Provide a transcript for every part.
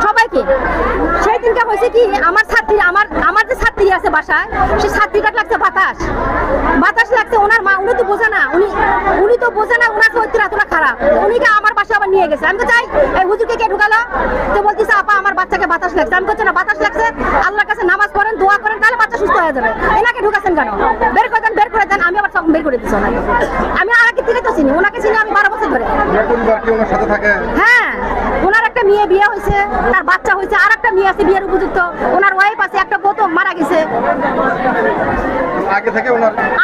সবাইকে। সেই দিনকে হয়েছে কি, আমার ছাত্রী আমার যে ছাত্রী আছে বাসায়, সেই ছাত্রীটাকে লাগছে বাতাস লাগছে। ওনার মা উনি তো বোঝে না, উনি তো বোঝে না ওনার চরিত্র এতটা খারাপ। উনিকে আমার বাসায় আবার নিয়ে গেছে। আমি তো চাই এই হুজুরকে কে ঢুকালো, তো বলতেছে আপা আমার বাচ্চাকে বাতাস লাগছে। আমি বলছি না, বাতাস লাগছে আল্লাহর কাছে নামাজ পড়েন, দোয়া করেন, তাহলে বাচ্চা সুস্থ হয়ে যাবে। এনাকে ঢুকাছেন কেন? বের করে দেন। আমি আবার সব বের করে দিচ্ছি ওনাকে। আমি আর আগে থেকে তো চিনি, ওনাকে চিনি আমি 12 বছর ধরে। হ্যাঁ, ওনার একটা মেয়ে বিয়ে হয়েছে, তার বাচ্চা হয়েছে, আর একটা মেয়ে আছে বিয়ের উপযুক্ত, ওনার ওয়াইফ আছে, একটা বউ তো মারা গেছে।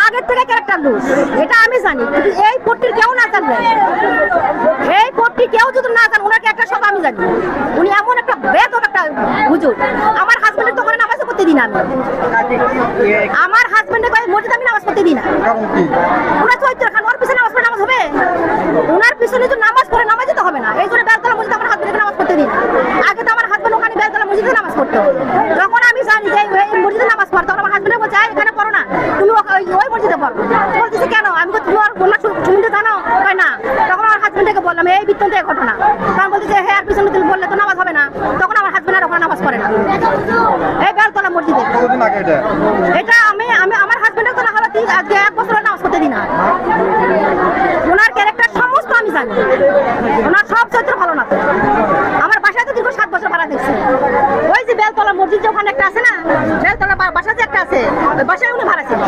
আগের থেকে ক্যারেক্টার লুজ, এটা আমি জানি। কিন্তু এই পট্টির কেউ না জানবে, এই পট্টি কেউ যদি না জানে, ওনাকে একটা সব আমি জানি। উনি এমন একটা বেদব একটা হুজুর। আমার হাজবেন্ডের তো ওখানে নামাজ পড়তে দিই না আমি। আমার হাজবেন্ডের মসজিদে আমি নামাজ পড়তে দিই না। ওনার চরিত্র খান, ওর পিছনে নামাজ পড়ে নামাজ হবে? ওনার পিছনে তো নামাজ পড়ে নামাজই তো হবে না। এই জন্য বেলতলা মসজিদে আমার হাজবেন্ডকে নামাজ পড়তে দিই না। আগে তো আমার হাজবেন্ড ওখানে বেলতলা মসজিদে নামাজ পড়তো। যখন আমি জানি যে এই মসজিদে নামাজ পড়তো, তখন আমার হাজবেন্ড বলছে এখানে পড়ো না, তুমি ওই মসজিদে পড়ো। বলতেছে কেন? আমি তো তুমি ওনার সুমিতে জানো হয় না। তখন আমার হাজবেন্ডকে বললাম এই বৃত্তান্ত এই ঘটনা। তখন বলতেছে হ্যাঁ, আর পিছনে তুমি বললে তো নামাজ হবে না। তখন আমার হাজবেন্ড আর ওখানে নামাজ পড়ে না, এই বেলতলা মসজিদে। এটা আমার হাজবেন্ডের তো না হলো আজকে 1 বছর নামাজ পড়তে দিই না। ওনার ক্যারেক্টার সমস্ত আমি জানি, ওনার সব চরিত্র ভালো না। আমার বাসায় তো দীর্ঘ 7 বছর ভাড়া দিচ্ছে। ওই যে বেলতলা মসজিদ যে ওখানে একটা আছে না, বেলতলা বাসা যে একটা আছে, ওই বাসায় উনি ভাড়া ছিল।